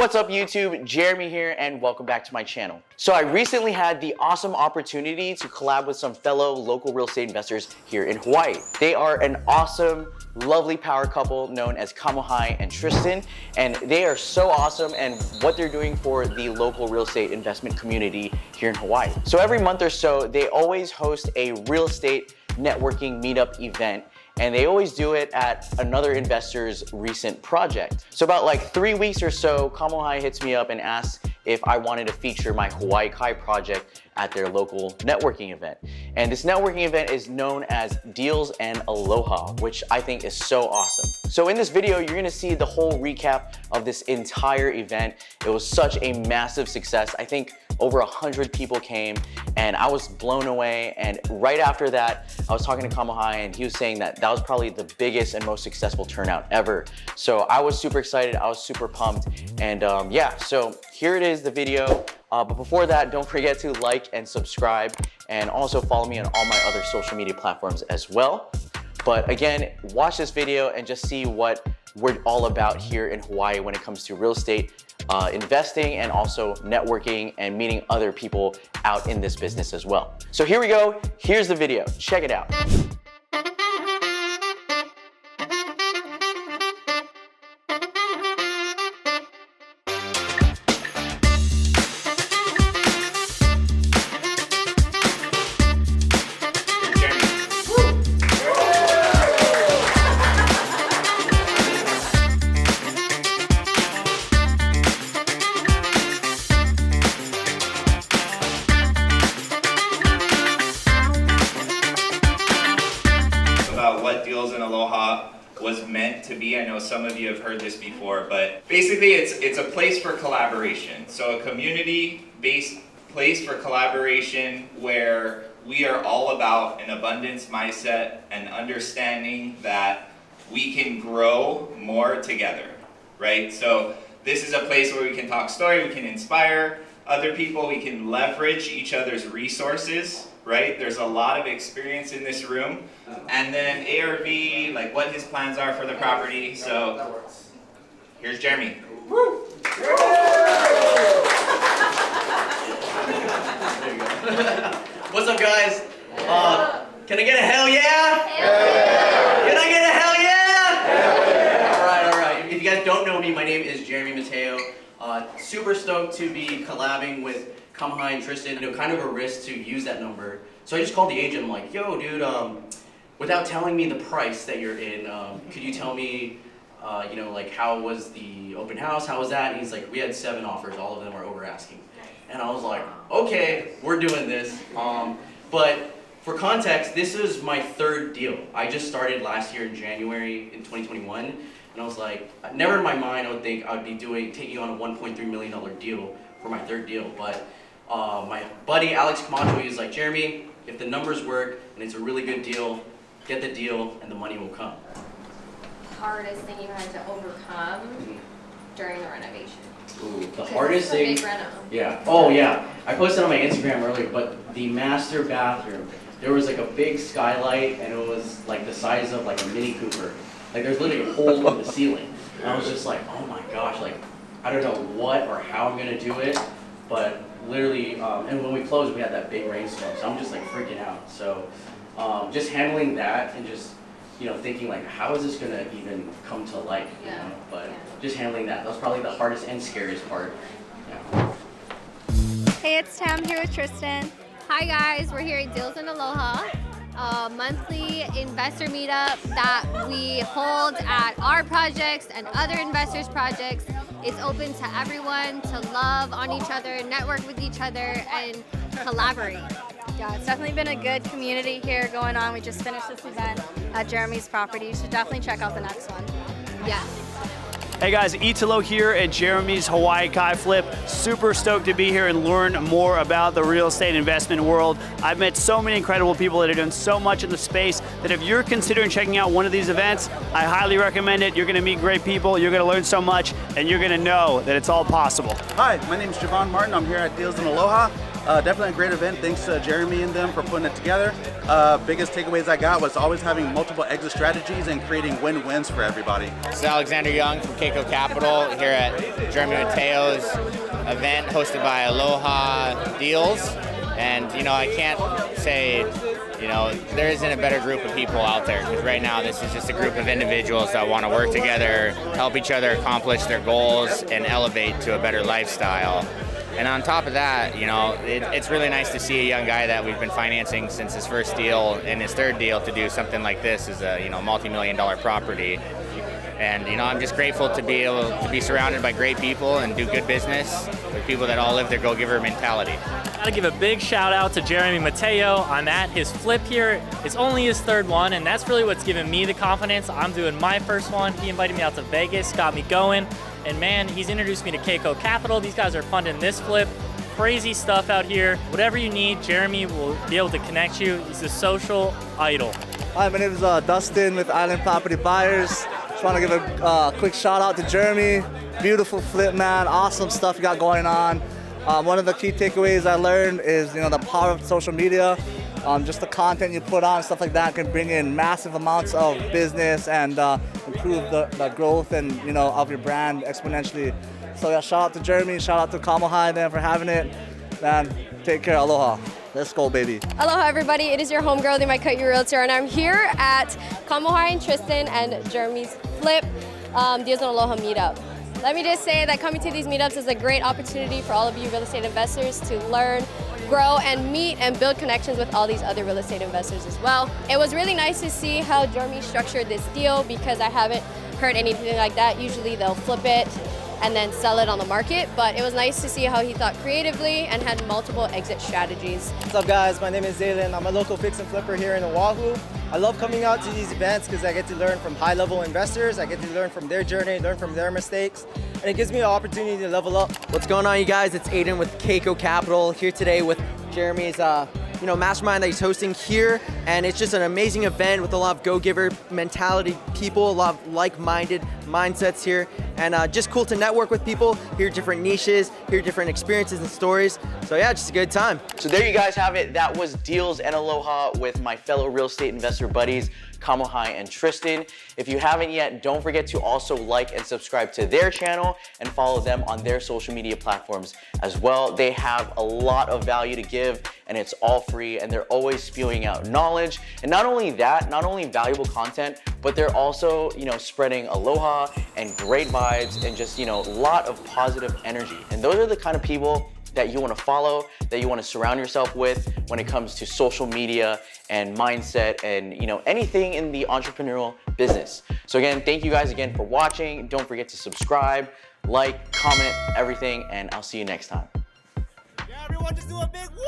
What's up YouTube? Jeremy here and welcome back to my channel. So I recently had the awesome opportunity to collab with some fellow local real estate investors here in Hawaii. They are an awesome, lovely power couple known as Kamohai and Tristyn, and they are so awesome and what they're doing for the local real estate investment community here in Hawaii. So every month or so, they always host a real estate networking meetup event, and they always do it at another investor's recent project. So about like 3 weeks or so, Kamohai hits me up and asks if I wanted to feature my Hawaii Kai project at their local networking event. And this networking event is known as DealsandAloha, which I think is so awesome. So in this video, you're gonna see the whole recap of this entire event. It was such a massive success. I think over 100 people came and I was blown away. And right after that, I was talking to Kamohai and he was saying that that was probably the biggest and most successful turnout ever. So I was super excited, I was super pumped. And yeah, so here it is, the video. But before that, don't forget to like and subscribe and also follow me on all my other social media platforms as well. But again, watch this video and just see what we're all about here in Hawaii when it comes to real estate investing and also networking and meeting other people out in this business as well. So here we go. Here's the video. Check it out. What Deals and Aloha was meant to be. I know some of you have heard this before, but basically it's a place for collaboration. So a community-based place for collaboration where we are all about an abundance mindset and understanding that we can grow more together, right? So this is a place where we can talk story, we can inspire other people, we can leverage each other's resources, right? There's a lot of experience in this room. And then ARV, like what his plans are for the property. So here's Jeremy. Woo! What's up, guys? Can I get a hell yeah? Hell yeah! Can I get a hell yeah? Hell yeah! All right. If you guys don't know me, my name is Jeremy Mateo. Super stoked to be collabing with Kamohai and Tristyn. You know, kind of a risk to use that number. So I just called the agent. I'm like, yo, dude, without telling me the price that you're in, could you tell me, you know, like how was the open house? How was that? And he's like, we had 7 offers. All of them were over asking. And I was like, okay, we're doing this. But for context, this is my 3rd deal. I just started last year in January in 2021. And I was like, never in my mind I would think I would be taking on a $1.3 million deal for my 3rd deal. But my buddy Alex Camacho, he was like, Jeremy, if the numbers work and it's a really good deal, get the deal and the money will come. Hardest thing you had to overcome during the renovation? Ooh, the hardest thing. Big reno. Yeah. Oh yeah. I posted on my Instagram earlier, but the master bathroom, there was like a big skylight and it was like the size of like a Mini Cooper. Like there's literally a hole in the ceiling. And I was just like, oh my gosh, like I don't know what or how I'm gonna do it, but literally, and when we closed, we had that big rainstorm, so I'm just like freaking out. So just handling that and just, you know, thinking like, how is this gonna even come to life, you know? But just handling that was probably the hardest and scariest part. Yeah. Hey, it's Tam here with Tristyn. Hi guys, we're here at Deals and Aloha, a monthly investor meetup that we hold at our projects and other investors' projects. It's open to everyone to love on each other, network with each other, and collaborate. Yeah, it's definitely been a good community here going on. We just finished this event at Jeremy's property. You should definitely check out the next one. Yes. Hey guys, Italo here at Jeremy's Hawaii Kai Flip. Super stoked to be here and learn more about the real estate investment world. I've met so many incredible people that are doing so much in the space that if you're considering checking out one of these events, I highly recommend it. You're gonna meet great people, you're gonna learn so much, and you're gonna know that it's all possible. Hi, my name is Javon Martin. I'm here at Deals and Aloha. Definitely a great event. Thanks to Jeremy and them for putting it together. Biggest takeaways I got was always having multiple exit strategies and creating win-wins for everybody. This is Alexander Young from Keiko Capital here at Jeremy Mateo's event hosted by Aloha Deals. And, you know, I can't say, you know, there isn't a better group of people out there, because right now this is just a group of individuals that want to work together, help each other accomplish their goals, and elevate to a better lifestyle. And on top of that, you know, it's really nice to see a young guy that we've been financing since his first deal and his third deal to do something like this as a, you know, multi-million-dollar property. And, you know, I'm just grateful to be able to be surrounded by great people and do good business with people that all live their go-giver mentality. Gotta give a big shout out to Jeremy Mateo on that. His flip here is only his third one, and that's really what's given me the confidence. I'm doing my first one. He invited me out to Vegas, got me going, and man, he's introduced me to Keiko Capital. These guys are funding this flip. Crazy stuff out here. Whatever you need, Jeremy will be able to connect you. He's a social idol. Hi, my name is Dustin with Island Property Buyers. Just want to give a quick shout out to Jeremy. Beautiful flip, man. Awesome stuff you got going on. One of the key takeaways I learned is, you know, the power of social media. Just the content you put on, stuff like that, can bring in massive amounts of business and improve the growth and, you know, of your brand exponentially. So yeah, shout out to Jeremy, shout out to Kamohai then for having it. Man, take care, aloha. Let's go, baby. Aloha, everybody. It is your homegirl, the Might Cut You Realtor, and I'm here at Kamohaiandtristyn and Jeremy's Flip DealsandAloha Meetup. Let me just say that coming to these meetups is a great opportunity for all of you real estate investors to learn, grow, and meet and build connections with all these other real estate investors as well. It was really nice to see how Jeremy structured this deal, because I haven't heard anything like that. Usually they'll flip it and then sell it on the market, but it was nice to see how he thought creatively and had multiple exit strategies. What's up, guys? My name is Zaylen. I'm a local fix and flipper here in Oahu. I love coming out to these events because I get to learn from high-level investors. I get to learn from their journey, learn from their mistakes, and it gives me an opportunity to level up. What's going on, you guys? It's Aiden with Keiko Capital here today with Jeremy's mastermind that he's hosting here, and it's just an amazing event with a lot of go-giver mentality people, a lot of like-minded mindsets here, and just cool to network with people, hear different niches, hear different experiences and stories. So yeah, just a good time. So there you guys have it. That was Deals and Aloha with my fellow real estate investor buddies, Kamohai and Tristyn. If you haven't yet, don't forget to also like and subscribe to their channel and follow them on their social media platforms as well. They have a lot of value to give, and it's all free, and they're always spewing out knowledge. And not only that, not only valuable content, but they're also, you know, spreading aloha and great vibes and just, you know, a lot of positive energy. And those are the kind of people that you want to follow, that you want to surround yourself with when it comes to social media and mindset and, you know, anything in the entrepreneurial business. So again, thank you guys again for watching. Don't forget to subscribe, like, comment, everything, and I'll see you next time. Yeah, everyone just do a big woo!